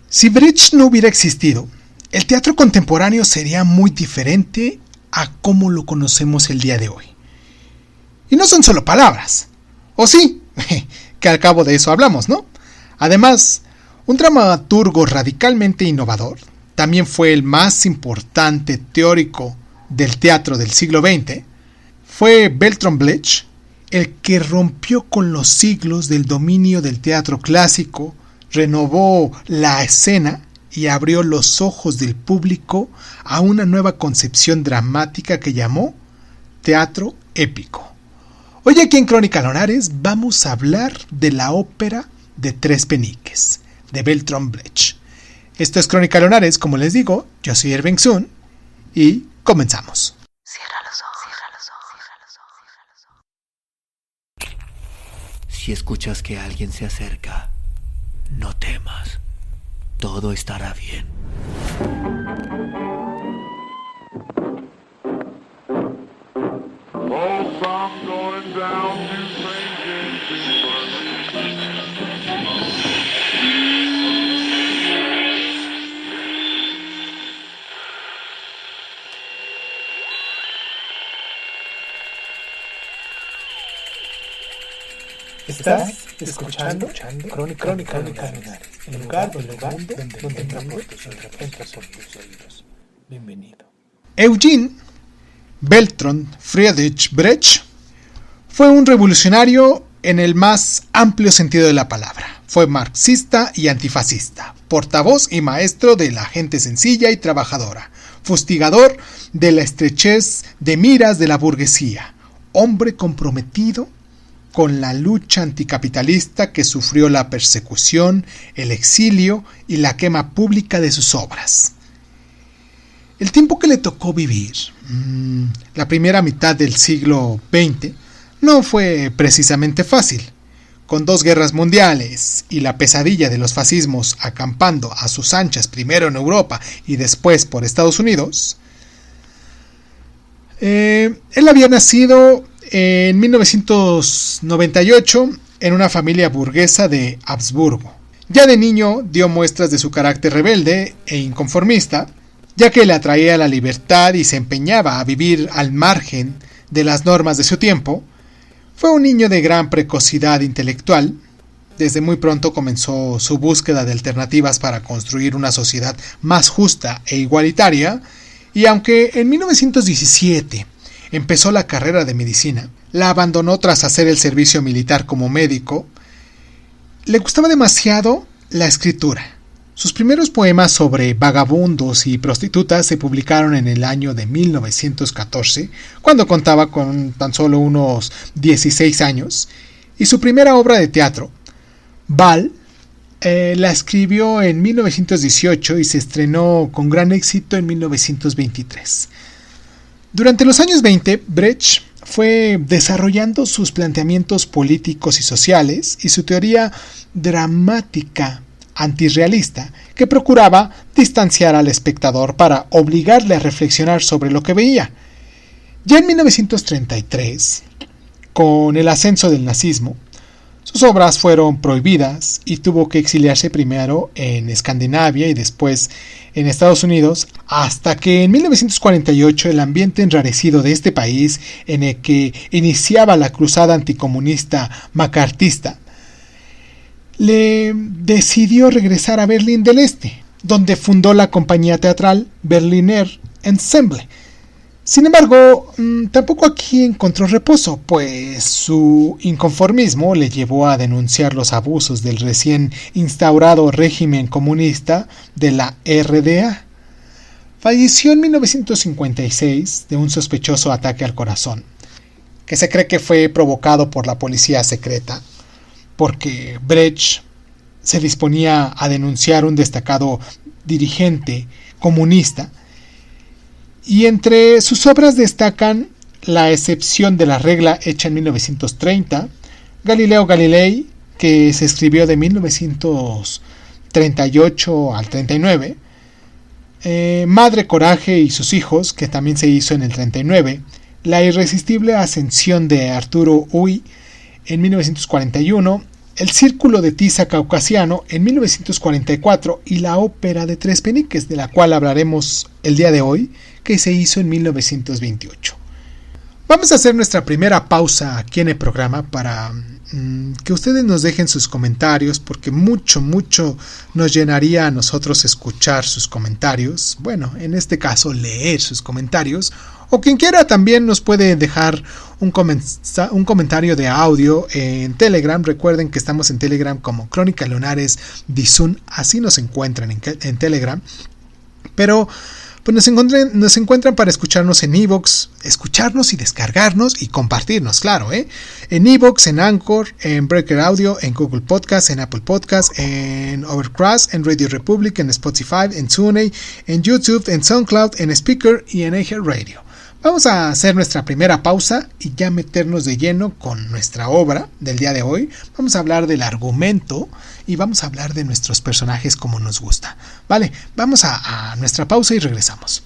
Si Brecht no hubiera existido, el teatro contemporáneo sería muy diferente a cómo lo conocemos el día de hoy. Y no son solo palabras. ¿O sí? Que al cabo de eso hablamos, ¿no? Además, un dramaturgo radicalmente innovador, también fue el más importante teórico del teatro del siglo XX, fue Bertolt Brecht, el que rompió con los siglos del dominio del teatro clásico, renovó la escena y abrió los ojos del público a una nueva concepción dramática que llamó teatro épico. Hoy aquí en Crónica Lunares vamos a hablar de la ópera de Tres Peniques, de Bertolt Brecht. Esto es Crónica Lunares, como les digo, yo soy Irving Sun y comenzamos. Cierra los ojos, cierra los ojos, cierra los ojos. Si escuchas que alguien se acerca, no temas, todo estará bien. Estás escuchando Crónica Lunares, el lugar donde entra por tus oídos. Bienvenido. Eugen Bertolt Friedrich Brecht fue un revolucionario en el más amplio sentido de la palabra. Fue marxista y antifascista, portavoz y maestro de la gente sencilla y trabajadora, fustigador de la estrechez de miras de la burguesía, hombre comprometido con la lucha anticapitalista que sufrió la persecución, el exilio y la quema pública de sus obras. El tiempo que le tocó vivir, la primera mitad del siglo XX, no fue precisamente fácil. Con 2 guerras mundiales y la pesadilla de los fascismos acampando a sus anchas primero en Europa y después por Estados Unidos, él había nacido en 1998 en una familia burguesa de Habsburgo. Ya de niño dio muestras de su carácter rebelde e inconformista, ya que le atraía la libertad y se empeñaba a vivir al margen de las normas de su tiempo. Fue un niño de gran precocidad intelectual. Desde muy pronto comenzó su búsqueda de alternativas para construir una sociedad más justa e igualitaria, y aunque en 1917 empezó la carrera de medicina, la abandonó tras hacer el servicio militar como médico. Le gustaba demasiado la escritura. Sus primeros poemas sobre vagabundos y prostitutas se publicaron en el año de 1914, cuando contaba con tan solo unos 16 años, y su primera obra de teatro, Bal, la escribió en 1918 y se estrenó con gran éxito en 1923. Durante los años 20, Brecht fue desarrollando sus planteamientos políticos y sociales y su teoría dramática antirrealista, que procuraba distanciar al espectador para obligarle a reflexionar sobre lo que veía. Ya en 1933, con el ascenso del nazismo, sus obras fueron prohibidas y tuvo que exiliarse primero en Escandinavia y después en Estados Unidos, hasta que en 1948 el ambiente enrarecido de este país, en el que iniciaba la cruzada anticomunista macartista, le decidió regresar a Berlín del Este, donde fundó la compañía teatral Berliner Ensemble. Sin embargo, tampoco aquí encontró reposo, pues su inconformismo le llevó a denunciar los abusos del recién instaurado régimen comunista de la RDA. Falleció en 1956 de un sospechoso ataque al corazón, que se cree que fue provocado por la policía secreta, porque Brecht se disponía a denunciar un destacado dirigente comunista. Y entre sus obras destacan La excepción de la regla, hecha en 1930, Galileo Galilei, que se escribió de 1938 al 39, Madre Coraje y sus hijos, que también se hizo en el 39, La irresistible ascensión de Arturo Uy en 1941 El Círculo de Tiza Caucasiano en 1944 y la Ópera de Tres Peniques, de la cual hablaremos el día de hoy, que se hizo en 1928. Vamos a hacer nuestra primera pausa aquí en el programa para que ustedes nos dejen sus comentarios, porque mucho nos llenaría a nosotros escuchar sus comentarios. Bueno, en este caso leer sus comentarios, o quien quiera también nos puede dejar un comentario de audio en Telegram. Recuerden que estamos en Telegram como Crónica Lunares Dizun, así nos encuentran en Telegram. Pero pues nos encuentran para escucharnos en iVoox, escucharnos y descargarnos y compartirnos, claro, en iVoox, en Anchor, en Breaker Audio, en Google Podcast, en Apple Podcast, en Overcast, en Radio Republic, en Spotify, en TuneIn, en YouTube, en SoundCloud, en Speaker y en iHeartRadio. Vamos a hacer nuestra primera pausa y ya meternos de lleno con nuestra obra del día de hoy. Vamos a hablar del argumento y vamos a hablar de nuestros personajes como nos gusta. Vale, vamos a nuestra pausa y regresamos.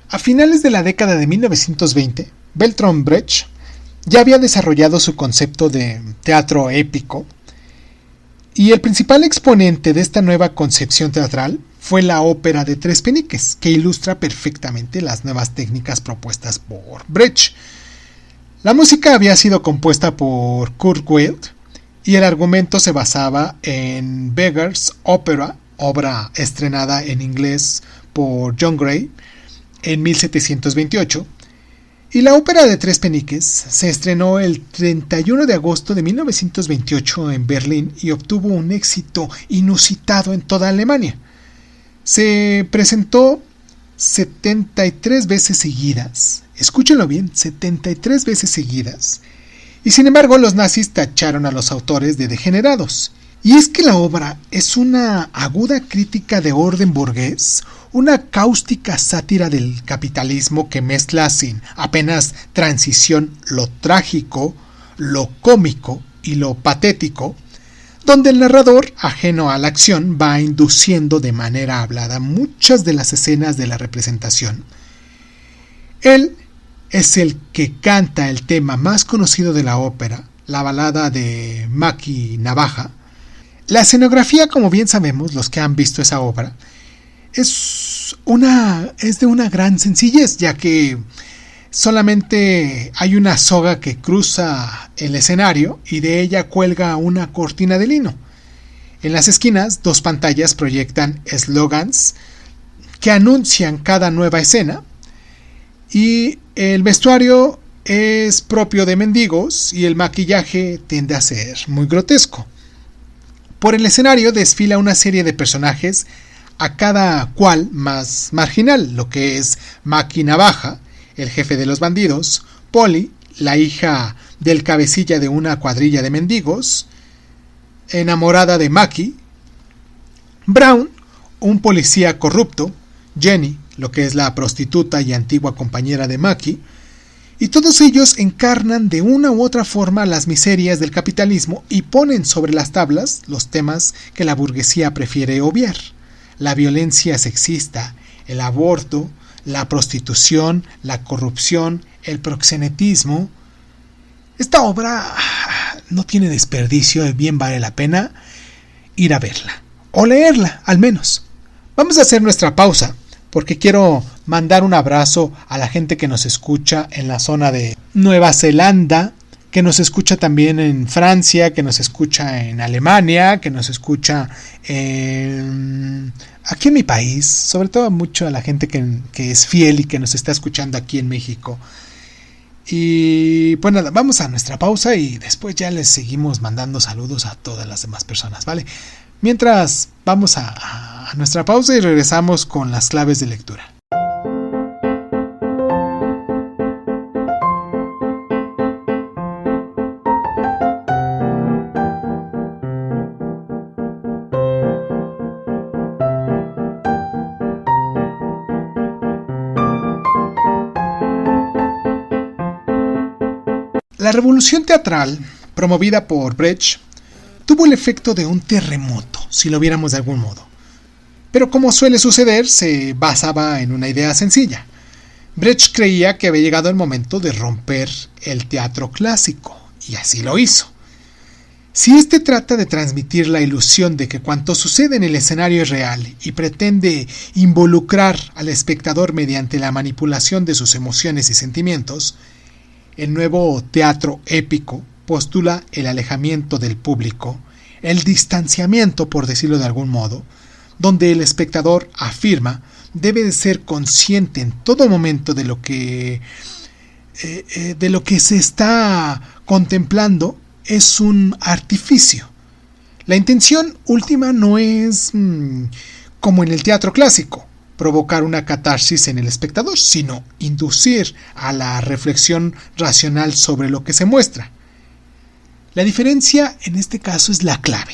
A finales de la década de 1920, Bertolt Brecht ya había desarrollado su concepto de teatro épico, y el principal exponente de esta nueva concepción teatral fue la Ópera de Tres Peniques, que ilustra perfectamente las nuevas técnicas propuestas por Brecht. La música había sido compuesta por Kurt Weill y el argumento se basaba en Beggars Opera, obra estrenada en inglés por John Gray en 1728, y la Ópera de Tres Peniques se estrenó el 31 de agosto de 1928 en Berlín y obtuvo un éxito inusitado en toda Alemania. Se presentó 73 veces seguidas, escúchenlo bien, 73 veces seguidas, y sin embargo los nazis tacharon a los autores de degenerados. Y es que la obra es una aguda crítica de orden burgués, una cáustica sátira del capitalismo que mezcla sin apenas transición lo trágico, lo cómico y lo patético, donde el narrador, ajeno a la acción, va induciendo de manera hablada muchas de las escenas de la representación. Él es el que canta el tema más conocido de la ópera, la balada de Maki Navaja. La escenografía, como bien sabemos los que han visto esa obra, es de una gran sencillez, ya que solamente hay una soga que cruza el escenario y de ella cuelga una cortina de lino. En las esquinas, dos pantallas proyectan eslogans que anuncian cada nueva escena, y el vestuario es propio de mendigos y el maquillaje tiende a ser muy grotesco. Por el escenario desfila una serie de personajes, a cada cual más marginal, lo que es Maki Navaja, el jefe de los bandidos; Polly, la hija del cabecilla de una cuadrilla de mendigos, enamorada de Maki; Brown, un policía corrupto; Jenny, lo que es la prostituta y antigua compañera de Maki. Y todos ellos encarnan de una u otra forma las miserias del capitalismo y ponen sobre las tablas los temas que la burguesía prefiere obviar: la violencia sexista, el aborto, la prostitución, la corrupción, el proxenetismo. Esta obra no tiene desperdicio y bien vale la pena ir a verla, o leerla al menos. Vamos a hacer nuestra pausa, porque quiero mandar un abrazo a la gente que nos escucha en la zona de Nueva Zelanda, que nos escucha también en Francia, que nos escucha en Alemania, que nos escucha aquí en mi país, sobre todo mucho a la gente que es fiel y que nos está escuchando aquí en México. Y pues nada, vamos a nuestra pausa y después ya les seguimos mandando saludos a todas las demás personas, ¿vale? Mientras vamos a nuestra pausa y regresamos con las claves de lectura. La revolución teatral, promovida por Brecht, tuvo el efecto de un terremoto, si lo viéramos de algún modo. Pero como suele suceder, se basaba en una idea sencilla. Brecht creía que había llegado el momento de romper el teatro clásico, y así lo hizo. Si éste trata de transmitir la ilusión de que cuanto sucede en el escenario es real y pretende involucrar al espectador mediante la manipulación de sus emociones y sentimientos, el nuevo teatro épico postula el alejamiento del público, el distanciamiento, por decirlo de algún modo, donde el espectador, afirma, debe de ser consciente en todo momento de lo que se está contemplando es un artificio. La intención última no es, como en el teatro clásico, provocar una catarsis en el espectador, sino inducir a la reflexión racional sobre lo que se muestra. La diferencia en este caso es la clave.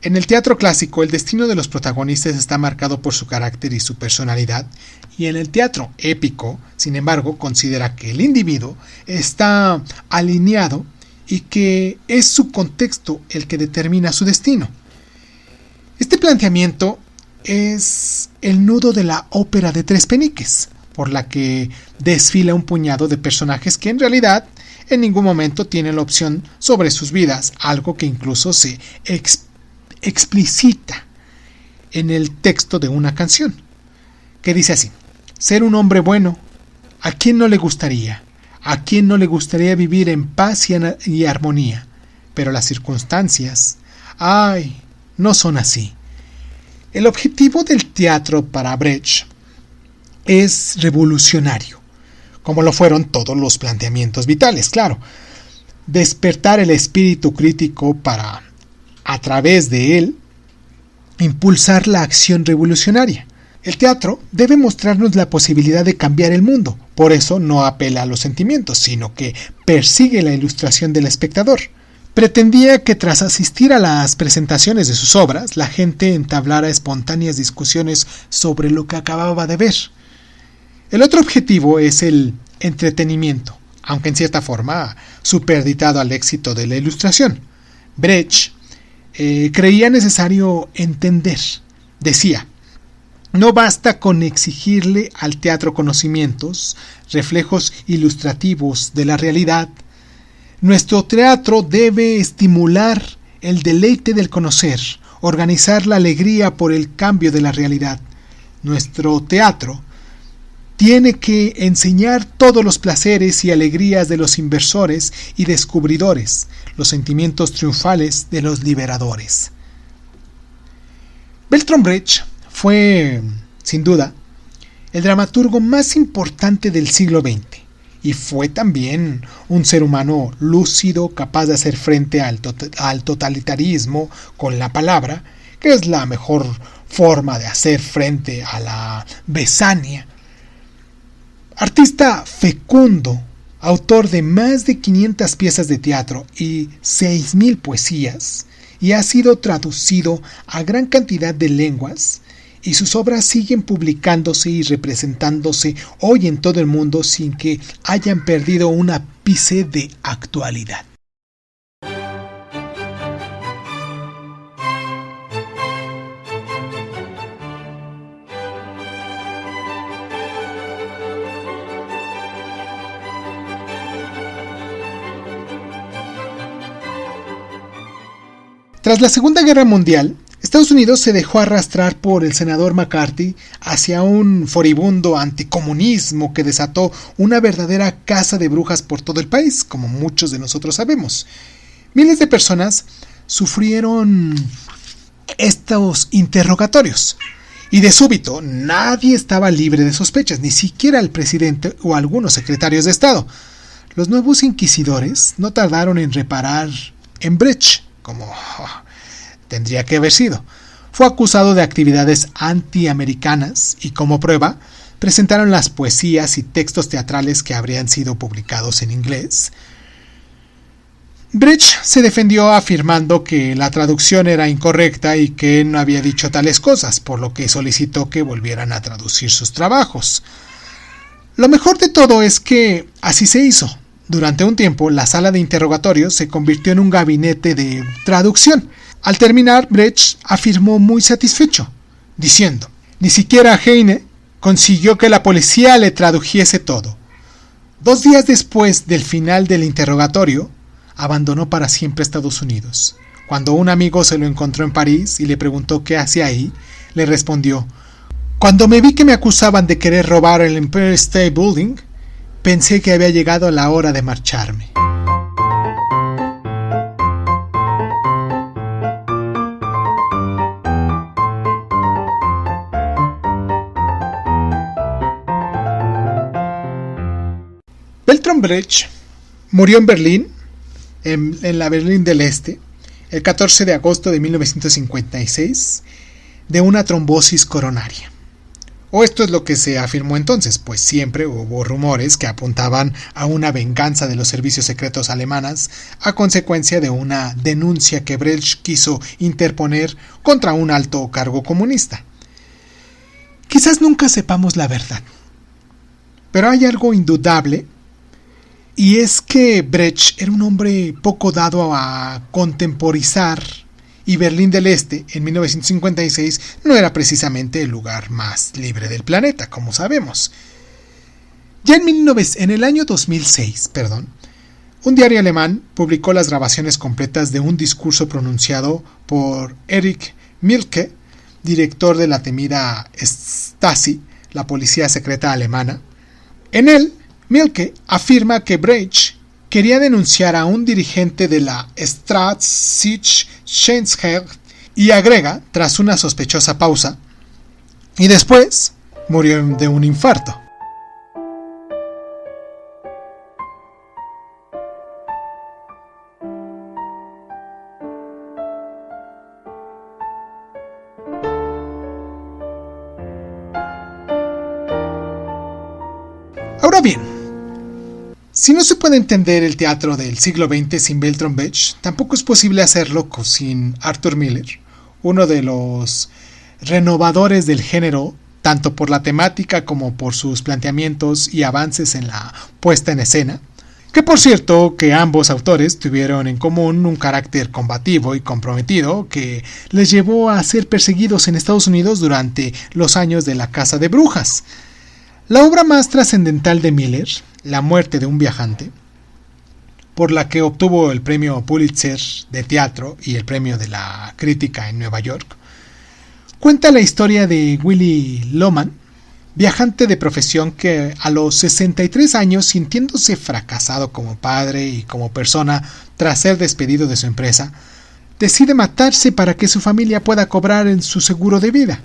En el teatro clásico, el destino de los protagonistas está marcado por su carácter y su personalidad, y en el teatro épico, sin embargo, considera que el individuo está alineado y que es su contexto el que determina su destino. Este planteamiento es el nudo de la ópera de Tres Peniques, por la que desfila un puñado de personajes que en realidad en ningún momento tienen la opción sobre sus vidas, algo que incluso se explicita en el texto de una canción, que dice así: ser un hombre bueno, ¿a quién no le gustaría? ¿A quién no le gustaría vivir en paz y armonía? Pero las circunstancias, ¡ay!, no son así. El objetivo del teatro para Brecht es revolucionario, como lo fueron todos los planteamientos vitales, claro. Despertar el espíritu crítico para, a través de él, impulsar la acción revolucionaria. El teatro debe mostrarnos la posibilidad de cambiar el mundo, por eso no apela a los sentimientos, sino que persigue la ilustración del espectador. Pretendía que tras asistir a las presentaciones de sus obras, la gente entablara espontáneas discusiones sobre lo que acababa de ver. El otro objetivo es el entretenimiento, aunque en cierta forma superditado al éxito de la ilustración. Brecht creía necesario entender. Decía: no basta con exigirle al teatro conocimientos, reflejos ilustrativos de la realidad. Nuestro teatro debe estimular el deleite del conocer, organizar la alegría por el cambio de la realidad. Nuestro teatro tiene que enseñar todos los placeres y alegrías de los inversores y descubridores, los sentimientos triunfales de los liberadores. Bertolt Brecht fue, sin duda, el dramaturgo más importante del siglo XX y fue también un ser humano lúcido, capaz de hacer frente al totalitarismo con la palabra, que es la mejor forma de hacer frente a la besania. Artista fecundo, autor de más de 500 piezas de teatro y 6.000 poesías, y ha sido traducido a gran cantidad de lenguas, y sus obras siguen publicándose y representándose hoy en todo el mundo sin que hayan perdido un ápice de actualidad. Tras la Segunda Guerra Mundial, Estados Unidos se dejó arrastrar por el senador McCarthy hacia un furibundo anticomunismo que desató una verdadera caza de brujas por todo el país, como muchos de nosotros sabemos. Miles de personas sufrieron estos interrogatorios y de súbito nadie estaba libre de sospechas, ni siquiera el presidente o algunos secretarios de Estado. Los nuevos inquisidores no tardaron en reparar en Brecht, como tendría que haber sido. Fue acusado de actividades antiamericanas y como prueba presentaron las poesías y textos teatrales que habrían sido publicados en inglés. Brecht se defendió afirmando que la traducción era incorrecta y que no había dicho tales cosas, por lo que solicitó que volvieran a traducir sus trabajos. Lo mejor de todo es que así se hizo. Durante un tiempo, la sala de interrogatorios se convirtió en un gabinete de traducción. Al terminar, Brecht afirmó muy satisfecho, diciendo: «Ni siquiera Heine consiguió que la policía le tradujese todo». 2 días después del final del interrogatorio, abandonó para siempre Estados Unidos. Cuando un amigo se lo encontró en París y le preguntó qué hacía ahí, le respondió: «Cuando me vi que me acusaban de querer robar el Empire State Building, pensé que había llegado la hora de marcharme». Bertolt Brecht murió en Berlín, en la Berlín del Este, el 14 de agosto de 1956, de una trombosis coronaria. O esto es lo que se afirmó entonces, pues siempre hubo rumores que apuntaban a una venganza de los servicios secretos alemanes a consecuencia de una denuncia que Brecht quiso interponer contra un alto cargo comunista. Quizás nunca sepamos la verdad, pero hay algo indudable, y es que Brecht era un hombre poco dado a contemporizar, y Berlín del Este, en 1956, no era precisamente el lugar más libre del planeta, como sabemos. Ya en el año 2006, un diario alemán publicó las grabaciones completas de un discurso pronunciado por Erich Mielke, director de la temida Stasi, la policía secreta alemana. En él, Mielke afirma que Brecht quería denunciar a un dirigente de la Staatssicherheit y agrega, tras una sospechosa pausa: «y después murió de un infarto». Ahora bien, si no se puede entender el teatro del siglo XX sin Bertolt Brecht, tampoco es posible hacerlo sin Arthur Miller, uno de los renovadores del género, tanto por la temática como por sus planteamientos y avances en la puesta en escena, que por cierto que ambos autores tuvieron en común un carácter combativo y comprometido que les llevó a ser perseguidos en Estados Unidos durante los años de la caza de brujas. La obra más trascendental de Miller, La muerte de un viajante, por la que obtuvo el premio Pulitzer de teatro y el premio de la crítica en Nueva York, cuenta la historia de Willy Loman, viajante de profesión que a los 63 años, sintiéndose fracasado como padre y como persona tras ser despedido de su empresa, decide matarse para que su familia pueda cobrar en su seguro de vida.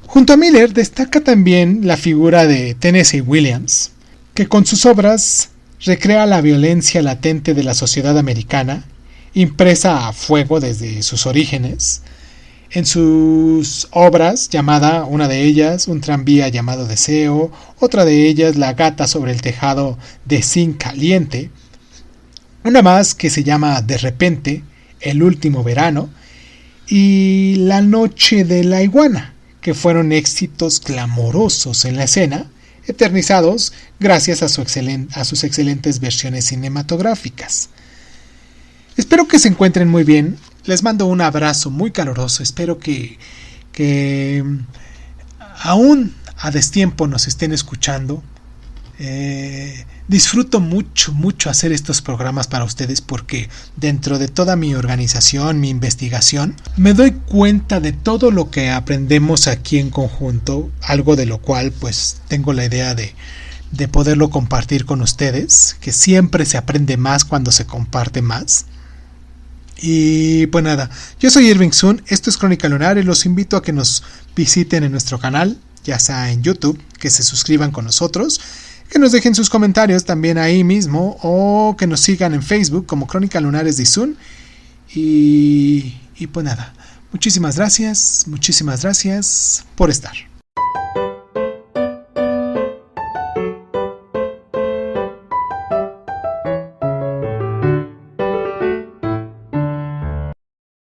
Junto a Miller destaca también la figura de Tennessee Williams, que con sus obras recrea la violencia latente de la sociedad americana, impresa a fuego desde sus orígenes. En sus obras, una de ellas, Un tranvía llamado Deseo, otra de ellas, La gata sobre el tejado de zinc caliente, una más que se llama De repente, El último verano, y La noche de la iguana, que fueron éxitos clamorosos en la escena, eternizados gracias a sus excelentes versiones cinematográficas. Espero que se encuentren muy bien, les mando un abrazo muy caluroso, espero que aún a destiempo nos estén escuchando. Disfruto mucho hacer estos programas para ustedes porque dentro de toda mi organización, mi investigación, me doy cuenta de todo lo que aprendemos aquí en conjunto, algo de lo cual pues tengo la idea de poderlo compartir con ustedes, que siempre se aprende más cuando se comparte más. Y pues nada, yo soy Irving Sun, esto es Crónica Lunar y los invito a que nos visiten en nuestro canal, ya sea en YouTube, que se suscriban con nosotros, que nos dejen sus comentarios también ahí mismo o que nos sigan en Facebook como Crónica Lunares de Sun. Y pues nada, muchísimas gracias por estar.